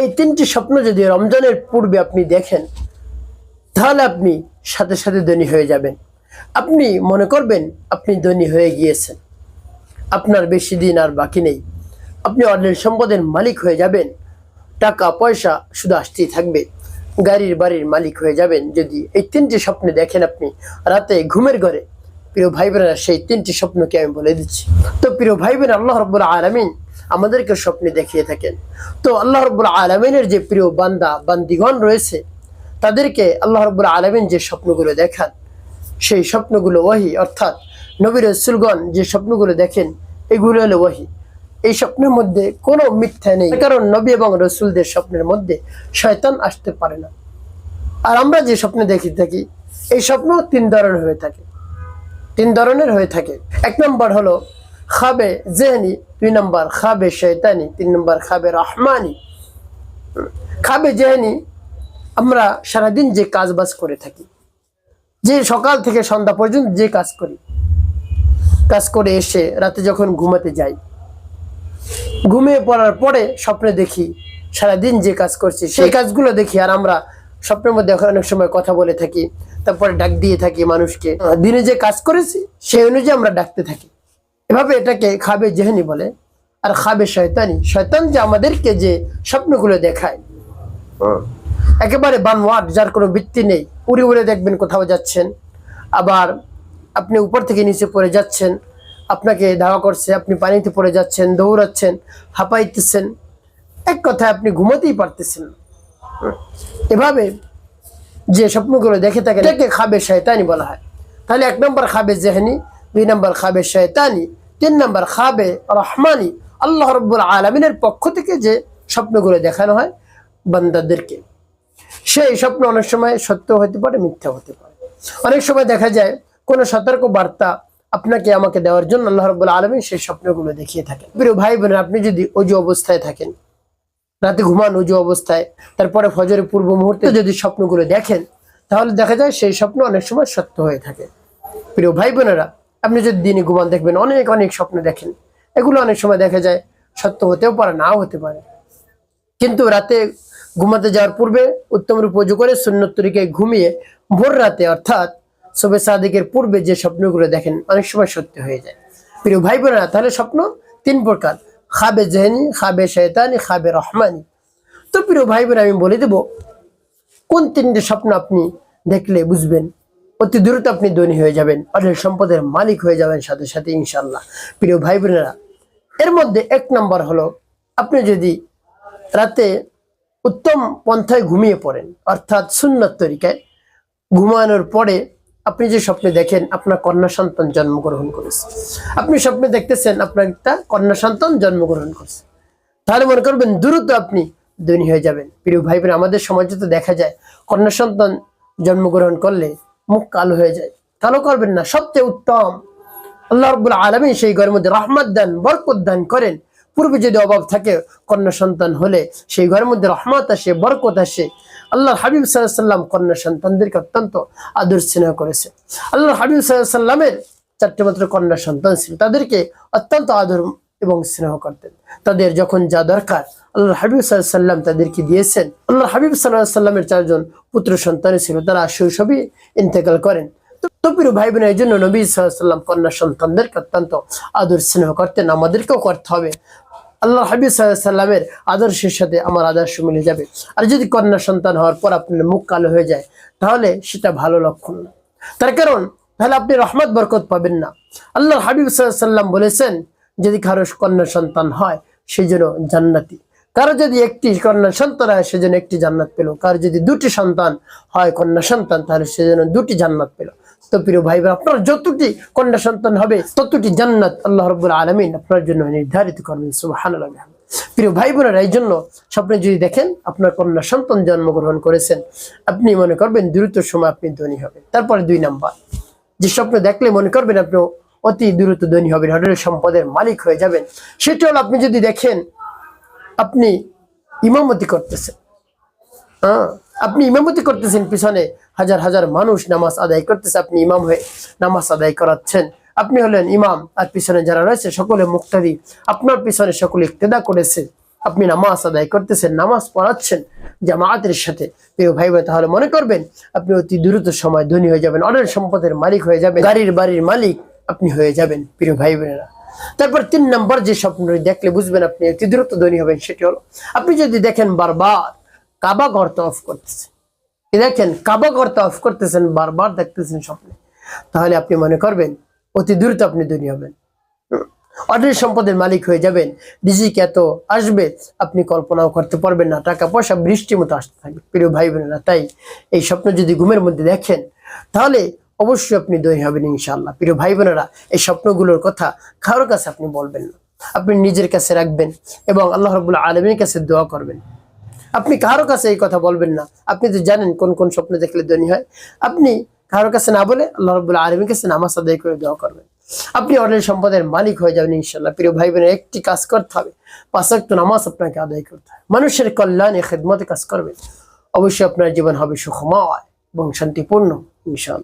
এই তিনটি স্বপ্ন যদি রমজানের পূর্বে আপনি দেখেন তাহলে আপনি সাথে সাথে ধনী হয়ে যাবেন। আপনি মনে করবেন আপনি ধনী হয়ে গিয়েছেন, আপনার বেশি দিন আর বাকি নেই, আপনি অঢেল সম্পদের মালিক হয়ে যাবেন, টাকা পয়সা শুধু আসতেই থাকবে, গাড়ির বাড়ির মালিক হয়ে যাবেন যদি এই তিনটি স্বপ্নে দেখেন আপনি রাতে ঘুমের ঘরে। প্রিয় ভাই বোনেরা, সেই তিনটি স্বপ্নকে আমি বলে দিচ্ছি। তো প্রিয় ভাই বোন, আল্লাহ রাব্বুল আলামিন আমাদেরকে স্বপ্নে দেখিয়ে থাকেন। তো আল্লাহ রাব্বুল আলামিনের যে প্রিয় বান্দা বান্দিগণ রয়েছে তাদেরকে আল্লাহ রাব্বুল আলামিন যে স্বপ্নগুলো দেখান সেই স্বপ্নগুলো ওয়াহি, অর্থাৎ নবী রাসূলগণ যে স্বপ্নগুলো দেখেন এগুলো হলো ওয়াহি। এই স্বপ্নের মধ্যে কোনো মিথ্যা নেই, কারণ নবী এবং রাসূলদের স্বপ্নের মধ্যে শয়তান আসতে পারে না। আর আমরা যে স্বপ্ন দেখি থাকি এই স্বপ্ন তিন ধরনের হয়ে থাকে। এক নম্বর হলো খাবে জেহনি, দুই নম্বর খাবে শয়তানি, তিন নম্বর খাবে রহমানি। খাবে জেহনি, আমরা সারাদিন যে কাজ বাজ করে থাকি, যে সকাল থেকে সন্ধ্যা পর্যন্ত যে কাজ করি, কাজ করে এসে রাতে যখন ঘুমাতে যাই, ঘুমিয়ে পড়ার পরে স্বপ্নে দেখি সারাদিন যে কাজ করছি সেই কাজগুলো দেখি। আর আমরা স্বপ্নের মধ্যে অনেক সময় কথা বলে থাকি, তারপরে ডাক দিয়ে থাকি মানুষকে, দিনে যে কাজ করেছি সেই অনুযায়ী আমরা ডাকতে থাকি। এভাবে এটাকে খাবে জেহনি বলে। আর খাবে শয়তানি, শয়তান যে আমাদেরকে যে স্বপ্নগুলো দেখায় একেবারে বানোয়াট, যার কোনো ভিত্তি নেই। উড়ে উড়ে দেখবেন কোথাও যাচ্ছেন, আবার আপনি উপর থেকে নিচে পড়ে যাচ্ছেন, আপনাকে ধাওয়া করছে, আপনি পানিতে পড়ে যাচ্ছেন, দৌড়াচ্ছেন, হাঁপাইতেছেন, এক কথায় আপনি ঘুমাতেই পারতেছেন। এভাবে যে স্বপ্নগুলো দেখে থাকেন এটাকে খাবে শয়তানি বলা হয়। তাহলে এক নম্বর খাবে জেহনি, দুই নম্বর খাবে শয়তানি, তিন নম্বর খাবে রহমানি। আল্লাহ রাব্বুল আলামিনের পক্ষ থেকে যে স্বপ্নগুলো দেখানো হয় বান্দাদেরকে, সেই স্বপ্ন অনেক সময় সত্য হতে পারে, মিথ্যা হতে পারে। অনেক সময় দেখা যায় কোনো সতর্ক বার্তা আপনাকে আমাকে দেওয়ার জন্য আল্লাহ রাব্বুল আলামিন সেই স্বপ্নগুলো দেখিয়ে থাকেন। প্রিয় ভাই বোনেরা, আপনি যদি অজু অবস্থায় থাকেন, রাতে ঘুমান অজু অবস্থায়, তারপরে ফজরের পূর্ব মুহূর্তে যদি স্বপ্নগুলো দেখেন তাহলে দেখা যায় সেই স্বপ্ন অনেক সময় সত্য হয়ে থাকে। প্রিয় ভাই বোনেরা, আপনি যদি দিনে ঘুমান দেখবেন অনেক অনেক স্বপ্ন দেখেন, এগুলো অনেক সময় দেখা যায় সত্য হতেও পারে, নাও হতে পারে। কিন্তু রাতে ঘুমাতে যাওয়ার পূর্বে উত্তম রূপে ওযু করে সুন্নত তরিকায় ঘুমিয়ে ভোর রাতে অর্থাৎ সুবহে সাদিকের পূর্বে যে স্বপ্নগুলো দেখেন অনেক সময় সত্য হয়ে যায়। প্রিয় ভাই বোনেরা, তাহলে স্বপ্ন তিন প্রকার: খাবে জেহনি, খাবে শয়তানি, খাবে রহমানি। তো প্রিয় ভাই বোনেরা, আমি বলে দেব কোন তিনটে স্বপ্ন আপনি দেখলে বুঝবেন অতি দ্রুত আপনি ধনী হয়ে যাবেন, অঢেল সম্পদের মালিক হয়ে যাবেন সাথে সাথে ইনশাআল্লাহ। প্রিয় ভাই বোনেরা, এর মধ্যে এক নম্বর হলো আপনি যদি রাতে উত্তম পন্থায় ঘুমিয়ে পড়েন, অর্থাৎ সুন্নত তরিকায় ঘুমানোর পরে আপনি যে স্বপ্নে দেখেন আপনার কন্যা সন্তান জন্মগ্রহণ করেছে, আপনি স্বপ্নে দেখতেছেন আপনার একটা কন্যা সন্তান জন্মগ্রহণ করছে, তাহলে মনে করবেন দ্রুত আপনি ধনী হয়ে যাবেন। প্রিয় ভাই বোন, আমাদের সমাজে তো দেখা যায় কন্যা সন্তান জন্মগ্রহণ করলে মুখ কালো হয়ে যায়। কালো করবেন না, সবচেয়ে উত্তম আল্লাহ রাব্বুল আলামিন সেই ঘরের মধ্যে রহমত দান, বরকত দান করেন। পূর্বে যদি অভাব থাকে কন্যা সন্তান হলে সেই ঘরের মধ্যে রহমত আসে, বরকত আসে। আল্লাহর হাবিব সাল্লাল্লাহু আলাইহি ওয়াসাল্লাম কন্যা সন্তানদেরকে অত্যন্ত আদর স্নেহ করেছে। আল্লাহর হাবিব সাল্লাল্লাহু আলাইহি ওয়াসাল্লামের চারটি মাত্র কন্যা সন্তান ছিল, তাদেরকে অত্যন্ত আদর এবং স্নেহ করতেন। তাদের যখন যা দরকার আল্লাহর হাবিব সাল্লাল্লাহু আলাইহি ওয়াসাল্লাম তাদেরকে দিয়েছেন। আল্লাহর হাবিব সাল্লাল্লাহু আলাইহি ওয়াসাল্লামের চারজন পুত্র সন্তান ছিল, তারা শৈশবে ইন্তেকাল করেন। তো প্রিয় ভাই বোনের, এই জন্য নবী সাল্লাল্লাহু আলাইহি ওয়াসাল্লাম কন্যা সন্তানদেরকে অত্যন্ত আদর স্নেহ করতেন। আমাদেরকেও করতে হবে। আল্লাহ হাবিব সাল্লাল্লাহু আলাইহি ওয়াসাল্লামের আদর্শের সাথে আমার আদর্শ মিলে যাবে। আর যদি কন্যা সন্তান হওয়ার পর আপনার মুখ কালো হয়ে যায় তাহলে সেটা ভালো লক্ষণ না। তার কারণ তাহলে আপনি রহমত বরকত পাবেন না। আল্লাহ হাবিব সাল্লাল্লাহু আলাইহি ওয়াসাল্লাম বলেছেন, যদি কারো কন্যা সন্তান হয় সেই জন্য জান্নাতি, কারো যদি একটি কন্যা সন্তান হয় সেজন্য একটি জান্নাত পেল, কারো যদি দুটি সন্তান হয় কন্যা সন্তান তাহলে সেজন্য দুটি জান্নাত পেল। তো প্রিয় ভাই বোন, আপনার যতটি কন্যা সন্তান হবে ততটি জান্নাত আল্লাহ রাব্বুল আলামিন আপনার জন্য নির্ধারিত করবেন। সুবহানাল্লাহ। প্রিয় ভাই বোনেরা, এই জন্য স্বপ্নে যদি দেখেন আপনার কন্যা সন্তান জন্মগ্রহণ করেছেন, আপনি মনে করবেন দ্রুত সময় আপনি ধনী হবেন। তারপরে দুই নাম্বার যে স্বপ্ন দেখলে মনে করবেন আপনি অতি দ্রুত ধনী হবেন, অঢেল সম্পদের মালিক হয়ে যাবেন, সেটা হলো আপনি যদি দেখেন আপনি ইমামতি করতেছেন, আপনি ইমামতি করতেছেন, পিছনে হাজার হাজার মানুষ নামাজ আদায় করতেছে, আপনি ইমাম হয়ে নামাজ আদায় করাচ্ছেন, আপনি হলেন ইমাম, আর পিছনে যারা রয়েছে সকলে মুক্তাদি, আপনার পিছনে সকলে ইক্তেদা করেছে। আপনি নামাজ আদায় করতেছেন, নামাজ পড়াচ্ছেন জামায়াতের সাথে, প্রিয় ভাই বোন, তাহলে মনে করবেন আপনি অতি দ্রুত সময় ধনী হয়ে যাবেন, অনেক সম্পদের মালিক হয়ে যাবেন, গাড়ির বাড়ির মালিক আপনি হয়ে যাবেন, প্রিয় ভাই বোনেরা। তারপর 3 নম্বর যে স্বপ্নটি দেখলে বুঝবেন আপনি অতি দ্রুত ধনী হবেন, সেটি হলো আপনি যদি দেখেন বারবার কাবা ঘর তওয়াফ করতেছেন, দেখেন কাবা ঘর তওয়াফ করতেছেন, বারবার দেখতেছেন স্বপ্নে, তাহলে আপনি মনে করবেন অতি দ্রুত আপনি ধনী হবেন, অনেক সম্পদের মালিক হয়ে যাবেন, রিজিক এত আসবে আপনি কল্পনাও করতে পারবেন না, টাকা পয়সা বৃষ্টির মতো আসতে থাকবে, প্রিয় ভাই বোনেরা। তাই এই স্বপ্ন যদি ঘুমের মধ্যে দেখেন তাহলে অবশ্যই আপনি ধনী হবেন ইনশাআল্লাহ। প্রিয় ভাই বোনেরা, এই স্বপ্নগুলোর কথা কারোর কাছে আপনি বলবেন না, আপনি নিজের কাছে রাখবেন এবং আল্লাহ রাব্বুল আলামিনের কাছে দোয়া করবেন। আপনি কারো কাছে এই কথা বলবেন না, আপনি তো জানেন কোন কোন স্বপ্ন দেখলে ধনী হয়। আপনি কারোর কাছে না বলে আল্লাহ রাব্বুল আলামিনের কাছে নামাজ আদায় করে দোয়া করবেন, আপনি অনেক সম্পদের মালিক হয়ে যাবেন ইনশাআল্লাহ। প্রিয় ভাই বোনের, একটি কাজ করতে হবে, 5 ওয়াক্ত নামাজ আপনাকে আদায় করতে হবে, মানুষের কল্যাণে খেদমতে কাজ করবেন, অবশ্যই আপনার জীবন হবে সুখময় এবং শান্তিপূর্ণ ইনশাআল্লাহ।